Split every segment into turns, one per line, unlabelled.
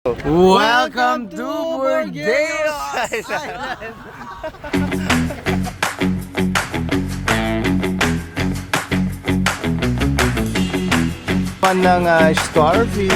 Welcome to Burdeos Island!
Pan ng starfish.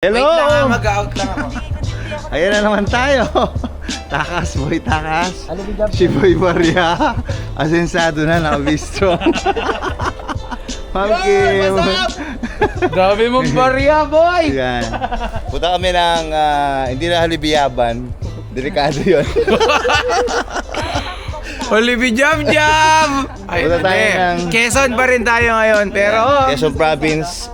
Hello!
Wait lang, mag-out lang ako.
Ayan na naman tayo. Takas, boy, takas. Si Boy Maria. Asensado na, nakabistro. Ma'am Kim.
Dami mong barya, boy!
Yan. Punta kami ng, hindi na halibiyaban. Delikado yun.
Olivi Jam Jam!
Punta tayo ng
Quezon pa rin tayo ngayon, pero
Quezon Province,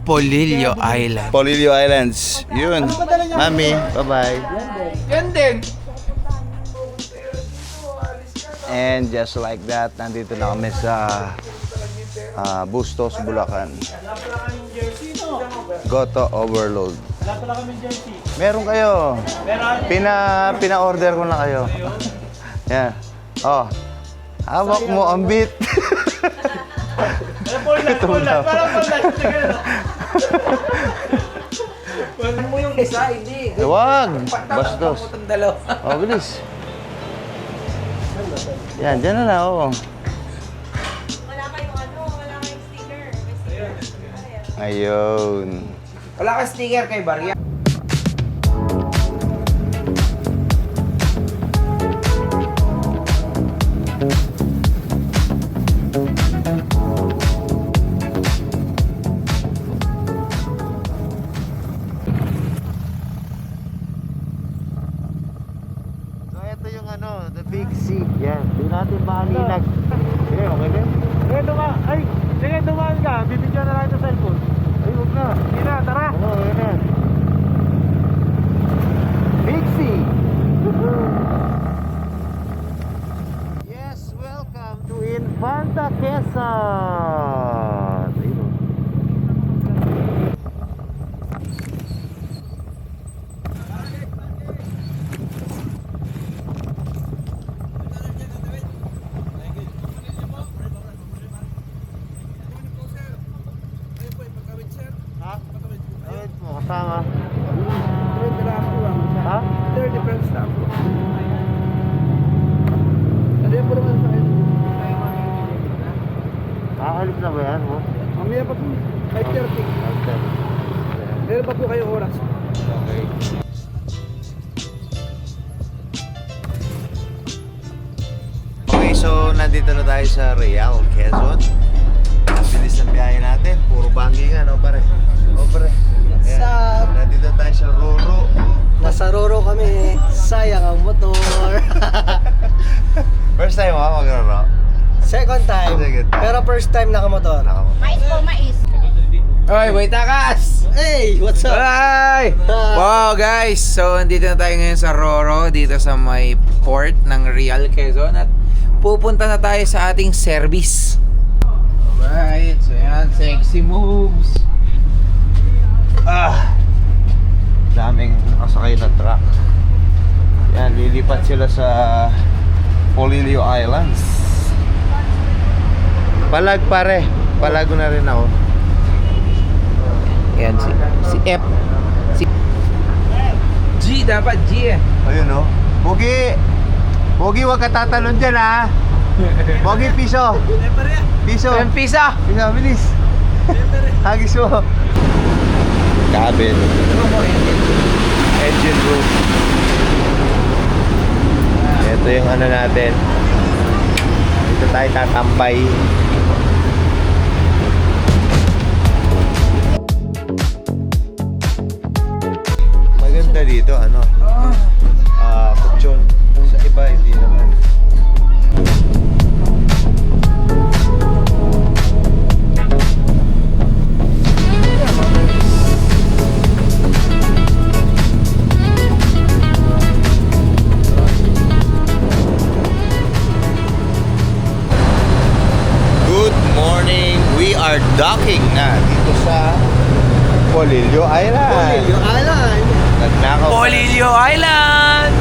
Polillo Island.
Polillo Islands. Yun. Mami, bye-bye.
Yan din.
And just like that, nandito na kami sa Bustos, Bulacan. Goto Overload. Meron kayo. Pina-order ko na kayo. Yan. Oh. Hawak mo ang beat. Ito na.
Ano mo yung isa? Hindi.
Wag. Bastos.
Ang dalawa.
Oh, bilis. Yan, dyan na, oo.
Wala kayong sticker. May sticker.
Ayun.
Wala ka sticker kay Barya.
So, ito yung the Big C. Yan, di natin maaninag. Sige, okay din?
Sige, dumaan ka. Bibigyan na lang ito cellphone.
Ay, huwag na.
Sige na, tara.
Oo, yun na. Big C! Yes, welcome to Infanta Quezon! Ayun, oh. Ha? Ayun po, kasama. Ha? Hahalip na ba yan mo?
Mamaya pa po. 5:30. Meron pa po kayong oras.
Okay. Okay, so nandito na tayo sa Real, Quezon. Ang bilis ng biyahe natin. Puro bangingan, no pare? O pare. Ayan. Nandito tayo sa Roro.
Nasa Roro kami. Sayang ang motor.
First time ha, mag-Roro?
Second time.
Second time.
Pero first time nakamotor.
Mais po, mais.
Oy, boy, takas!
Hey, what's up?
Hi! Wow, guys! So, andito na tayo ngayon sa Roro, dito sa may port ng Real, Quezon. At pupunta na tayo sa ating service. Alright, so yan, sexy moves.
Daming nakasakay na truck. Yan, lilipat sila sa Polillo Islands. Palag pare. Palago na rin ako.
Yan, si F. Si G, dapat G eh.
Ayun no. Pogi! Pogi, wag ka tatalon dyan ha. Pogi, piso. Piso.
10 pisa.
Piso, bilis. Hagis mo. Cabin. Engine room. Ito yung ano natin. Dito tayo tatambay. Maganda dito, ano? Kutsyon. Sa iba, hindi naman. Good morning! We are docking na dito sa Polillo Island.
Island.
Nagnakaw.
Polillo Island!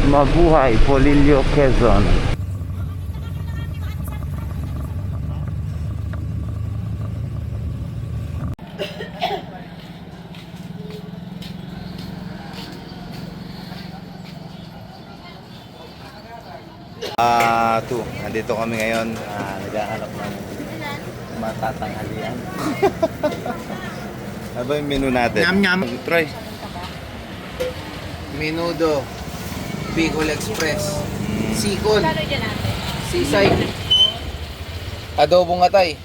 Mabuhay, Polillo, Quezon. Nandito kami ngayon. Naghahanap ng matatanghalian. Ano ba yung menu natin?
Nyam-nyam.
Try.
Menudo. Bicol Express. Sikon.
Kano dyan natin?
Sisay. Adobong atay.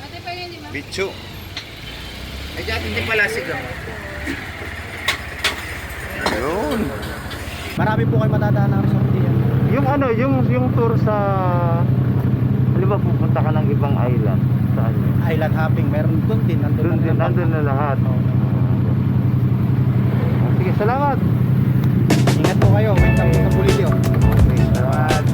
Ate pa yun, di ba?
Bichu.
Ay, dyan, hindi pala sigaw.
Ayun.
Marami po kayo matadaan ng resort diyan.
Yung ano, yung tour sa... Di ba pupunta ka ng ibang island? Saan yun?
Island hopping, meron doon din.
Nandun na lahat. Sige, salamat.
Ingat po kayo, may tapos na Polillo.
Okay, salamat.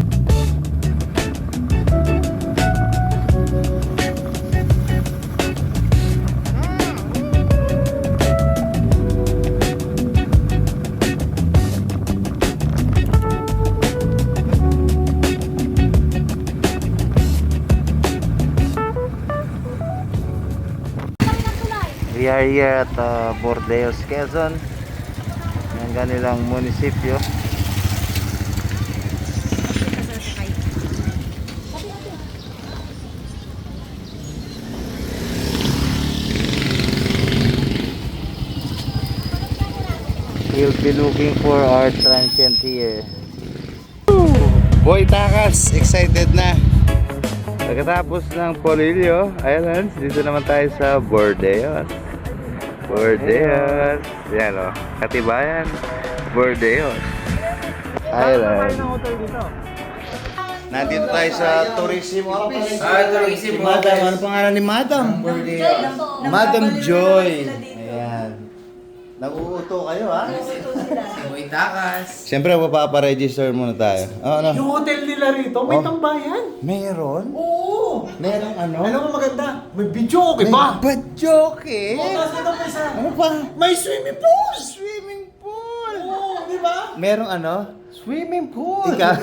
We are here at Bordeos, Quezon. Ang kanilang munisipyo. We'll be looking for our transient here. Boy Takas, excited na. Pagkatapos ng Polillo Islands, dito naman tayo sa Bordeos. Bordeos. Yan o. Katibayan. Bordeos Island. Nandito tayo sa tourism office.
Tourism
Madam, ano pangalan ni Madam? Madam Joy. Ayan. Nag-uuto kayo ha?
Boy Takas.
Siyempre, mapaparegister muna tayo. Oh, ano?
Yung hotel nila rito, may
Oh.
tambayan.
Meron?
Oo.
Merong ano?
Alam mo maganda? May video, okay ba?
May badyoke?
Tapos ito pa isa.
Ano pa?
May swimming pool!
Swimming pool!
Oo, di ba?
Merong ano?
Swimming pool!
Ika?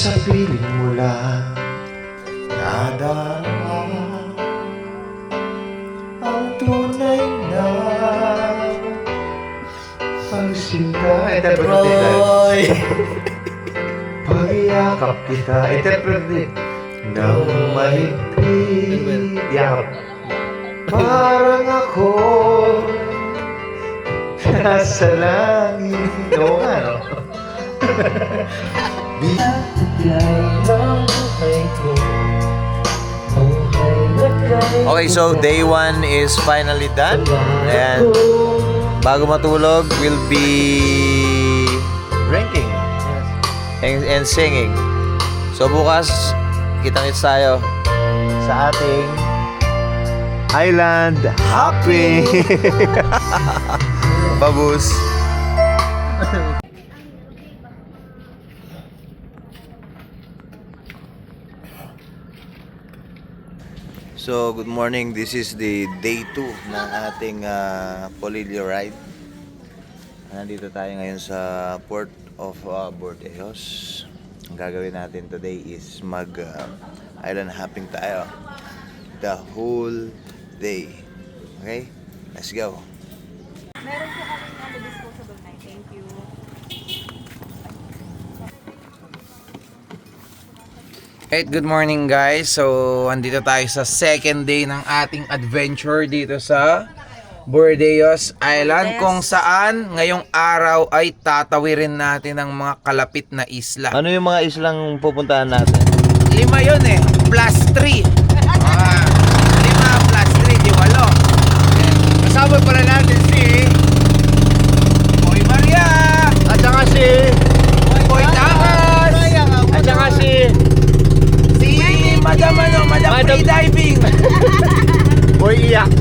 sa piling mo lang nadarama ang tunay na pagsinta. Roy! Pag-iakap kita, interpret ng mahigpit. Yakap. Parang ako nasa langit. Oo nga, no? Okay, so day 1 is finally done. And bago matulog, we'll be drinking and singing. So bukas, kitang-kits tayo sa ating island hopping. Babus. So, good morning. This is the day 2 ng ating Polillo ride. Nandito tayo ngayon sa Port of Bordeos. Ang gagawin natin today is island hopping tayo the whole day. Okay? Let's go.
Meron po kami disposable knife. Thank you.
Right, good morning guys. So, andito tayo sa second day ng ating adventure dito sa Bordeos Island, kung saan ngayong araw ay tatawirin natin ang mga kalapit na isla.
Ano yung mga islang pupuntahan natin?
5 yun eh, plus 3. 5 plus 3, di 8. Kasama pala natin si Boy Maria
At saka si
Boy Takas
At saka si
Madam Free Diving.
Boy Iyak.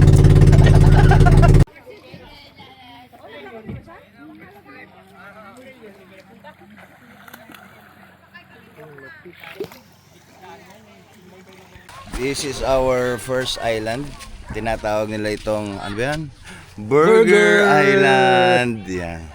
This is our first island. Tinatawag nila itong, ano ba yan? Burger Island. Yan.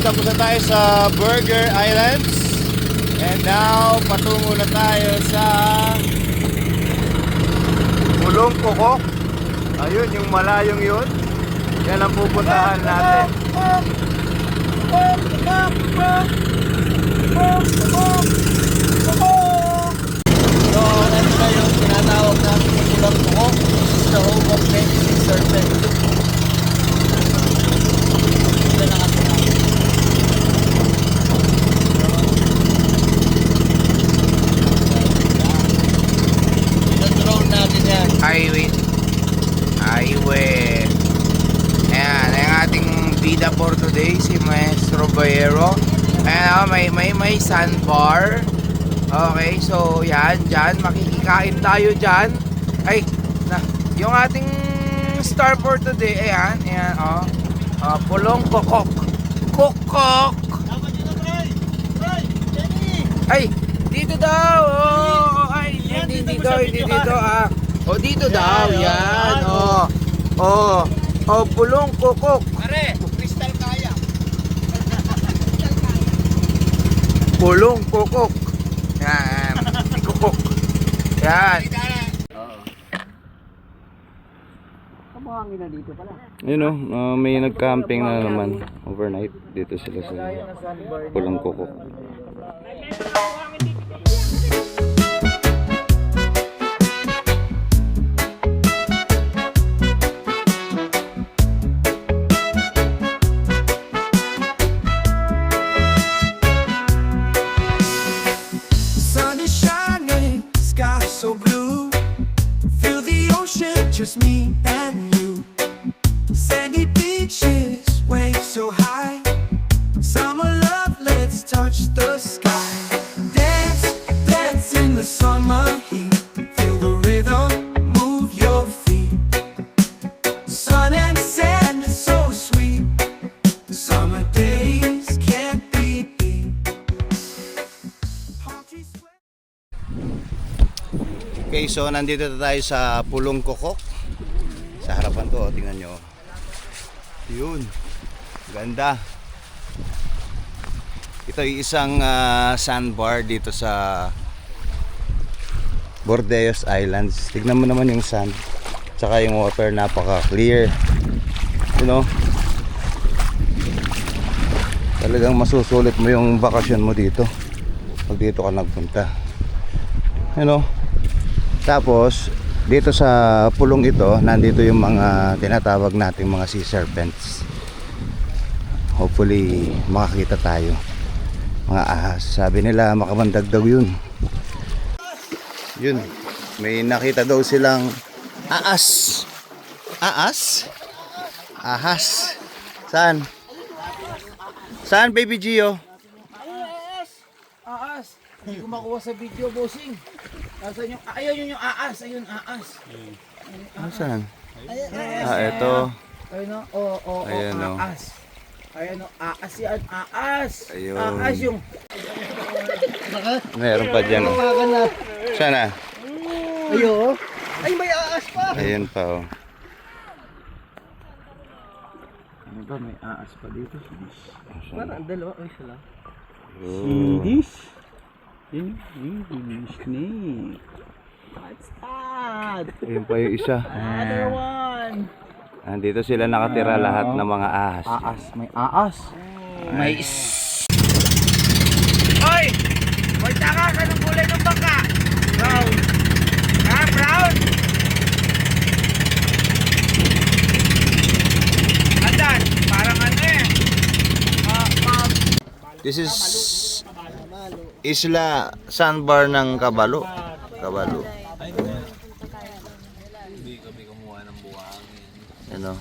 Tapos na tayo sa Burger Islands. And now, patungo na tayo sa Pulong Kokok. Ayun, yung malayong yun. Yan ang pupuntahan natin. So, nandito na yung tinatawag natin yung Pulong Kokok. This is the home of many sea serpents. Ito na kasi highway. Ayan, ang ating bida for today, si Maestro Bayero. Ayan, may sandbar. Okay, so yan, dyan, makikikain tayo dyan. Ay, yung ating star for today, ayan, Pulong Kokok. Kokok! Ay, dito daw! Oh, ay, hindi dito, O dito daw, yan. Pulong Kokok.
Pare, kristal kaya.
Pulong Kokok. Yan. Kokok. Yan.
Kabuhangin na dito pala.
Yun may nag-camping na naman overnight dito sila sa Pulang Kokok.
Sun is shining, sky so blue. Feel the ocean, just me and you. Sandy beaches, waves so high. Summer love, let's touch the sky. Dance, dance in the summer heat.
Okay, so nandito na tayo sa Pulong Kokok. Sa harapan to, tingnan nyo. Yun. Ganda. Ito ay isang sandbar dito sa Bordeos Islands. Tignan mo naman yung sand. Tsaka yung water, napaka-clear. You know? Talagang masusulit mo yung bakasyon mo dito. Pag dito ka nagpunta. You know? Tapos, dito sa pulong ito, nandito yung mga tinatawag nating mga sea serpents. Hopefully, makakita tayo. Mga ahas. Sabi nila, makabandag daw yun. Yun. May nakita daw silang aas. Aas? Ahas. Saan? Saan, baby Gio?
Aas. Hindi ko makuha sa video, bossing. Asan yung, ayun yung aas. Ayun, aas.
Saan? Ito.
Ayun o,
Ayan, o.
aas. Ayun o, aas yan, aas.
Ayun.
Aas yung...
Meron pa dyan. Oh. Saan na?
Ayo. Ay, may aas pa.
Ayun pa, oh.
Ano ba, may aas pa dito?
Parang dalawa. Ay, sila.
Oh.
Snake. What's that?
Ayun pa yung isa.
Another one.
Nandito sila nakatira lahat ng mga ahas.
Aas, may aas. May Hoy! Hoy, taka ka ng kulay ng bangka. Brown. Ha, brown? Andan, parang ano eh.
This is Isla Sandbar ng Kabalo. Kabalo.
Hindi kami kumuha ng buhangin.
Ano?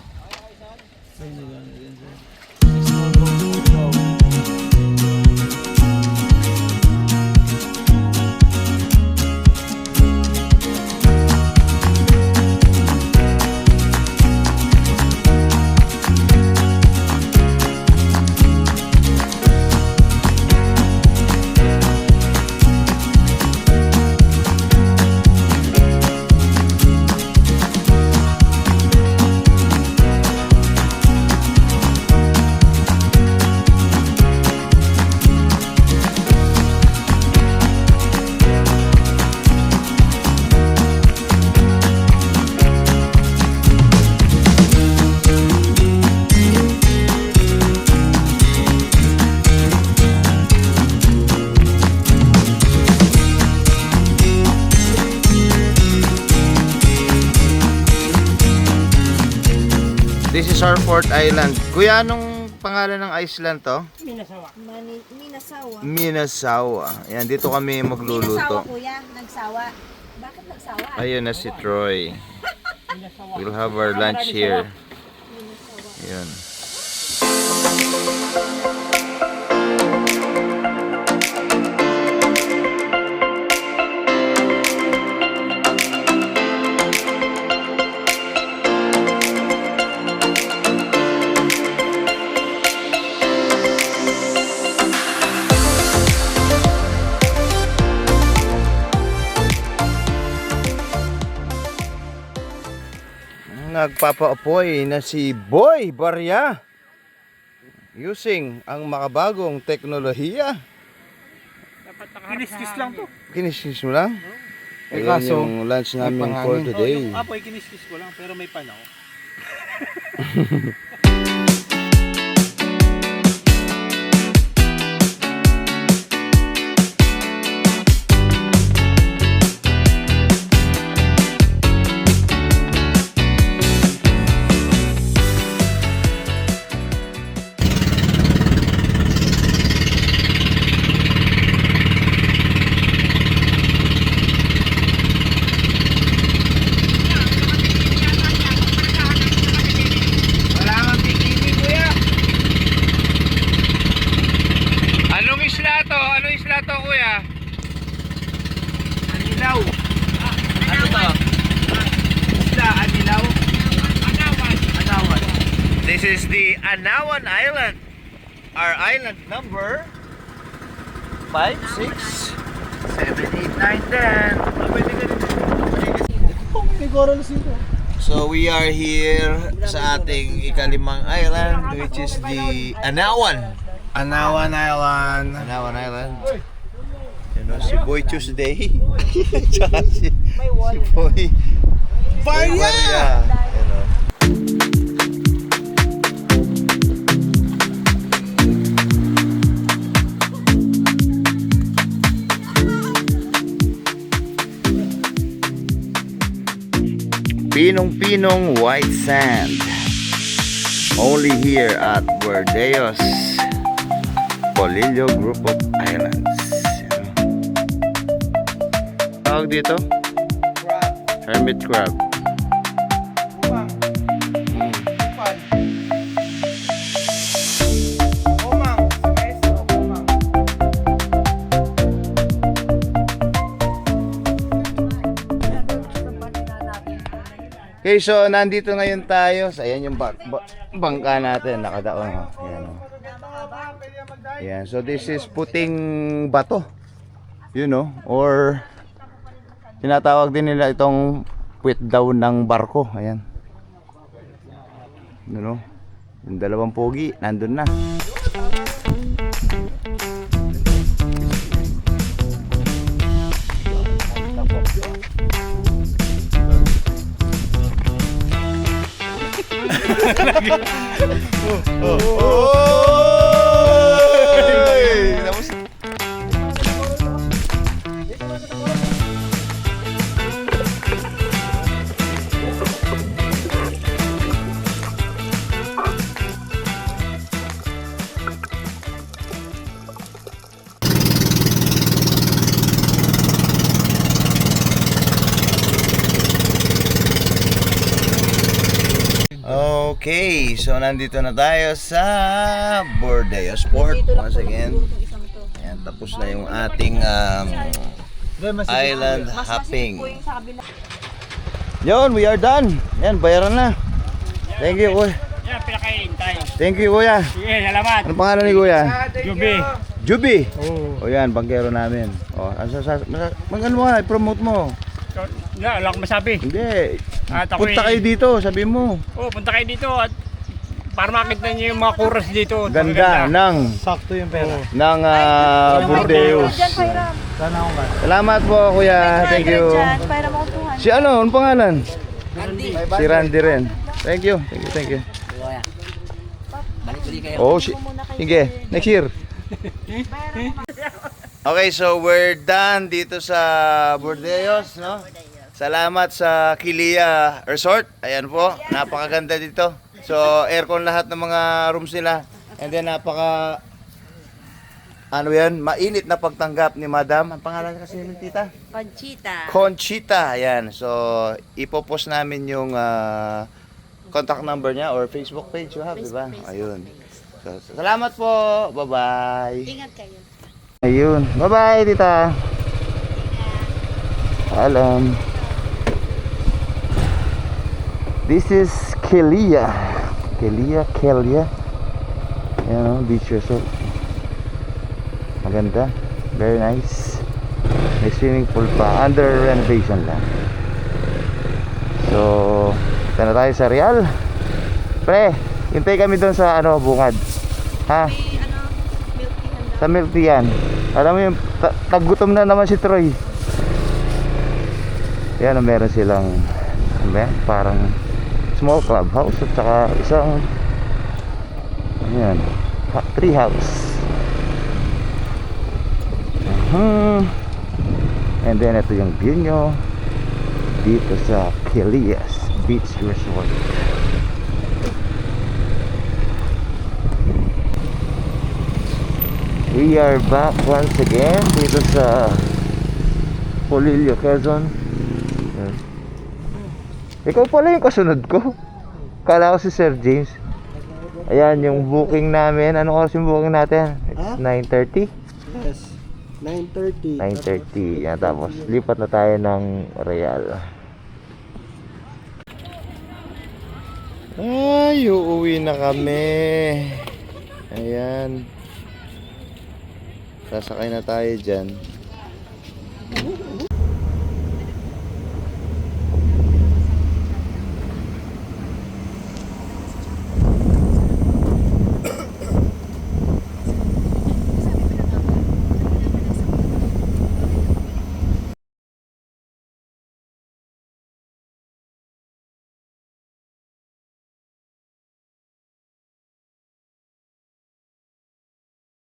This is our fourth island. Kuya, anong pangalan ng Iceland to?
Minasawa.
Minasawa. Ayan, dito kami
Minasawa,
magluluto.
kuya. Nagsawa. Bakit nagsawa?
Ayun na si Troy. We'll have our lunch here. Ayan. Nagpapaapoy na si Boy Barya using ang makabagong teknolohiya.
Kiniskis lang to.
Kiniskis mo lang?
Eh,
Ayan
kaso,
yung lunch namin
may
for
pangangin.
today.
Yung apoy, kiniskis ko lang, pero may panaw.
Wala kang bikini, kuya. Anong isla to? Anong isla to, kuya? Anilaw. Ano to? Isla, Anilaw? Anawan. Anawan.
This is the Anawan Island. Our island number 5, 6,
7, 8, 9, 10.
Pwede ka rin. Coral City.
So we are here sa ating ikalimang island, which is the Anawan.
Anawan Island.
Anawan Island. You know, si Boy Tuesday. Tsaka si Boy Barya! You know. Pinong-pinong white sand. Only here at Verdeos, Polillo Group of Islands. Tawag dito? Hermit crab. Okay, so nandito ngayon tayo. So, ayan yung bangka natin. Nakadaon. Ayan, oh. Ayan. So this is puting bato. You know, or tinatawag din nila itong puwit daw ng barko. Ayan. You know, yung dalawang pogi, nandun na. Okay, so nandito na tayo sa Verdeos Port once again. Ayan, tapos na yung ating island hopping. Yon, we are done. Yan, bayaran na. Thank you, kuya.
Yan, pinakain tayo.
Thank you, kuya.
Sige, salamat.
Anong pangalan ni kuya?
Jubi.
Juby.
Oo.
O yan, bangkero namin. O, ano mo nga, i-promote mo.
Wala akong masabi.
Hindi.
At ako'y-
Punta kayo dito, sabi mo.
Oh, punta kayo dito at para makita niyo yung mga chorus dito.
Ganda ng
Sakto yung pera.
Verdeos.
Diyan, Pairam.
Sana akong ba?
Salamat po, kuya. Thank you.
Diyan, Pairam ako 200.
Si ano, anong pangalan? Si Randy rin. Thank you, thank you, thank you. Oh, sige, next year. Okay, so we're done dito sa Verdeos, no? Salamat sa Kilia Resort. Ayan po, napakaganda dito. So, aircon lahat ng mga rooms nila. And then ano yan, mainit na pagtanggap ni Madam. Ang pangalan kasi ni Tita?
Conchita.
Conchita, ayan. So, ipopost namin yung contact number niya or Facebook page you have, di ba? Ayun. So, salamat po. Bye-bye.
Ingat kayo.
Ayun. Bye-bye, Tita. Alam. This is Kelia. Kelia. Ayan o, beach resort. Maganda. Very nice. May swimming pool pa. Under renovation lang. So, ito na tayo sa Real. Pre, hintay kami doon sa bungad. Ha? Sa milk tea yan. Alam mo yung tagutom na naman si Troy. Yan, meron silang parang small clubhouse at saka isang tree house. And then ito yung view nyo dito sa Kilias Beach Resort. We are back once again dito sa Polillo, Quezon. Ikaw pala yung kasunod ko. Kala ko si Sir James. Ayan yung booking namin. Anong oras yung booking natin? It's 9:30?
Yes. 9:30.
9:30. Yan, tapos lipat na tayo ng Real. Ay, uuwi na kami. Ayan. Sasakay na tayo dyan.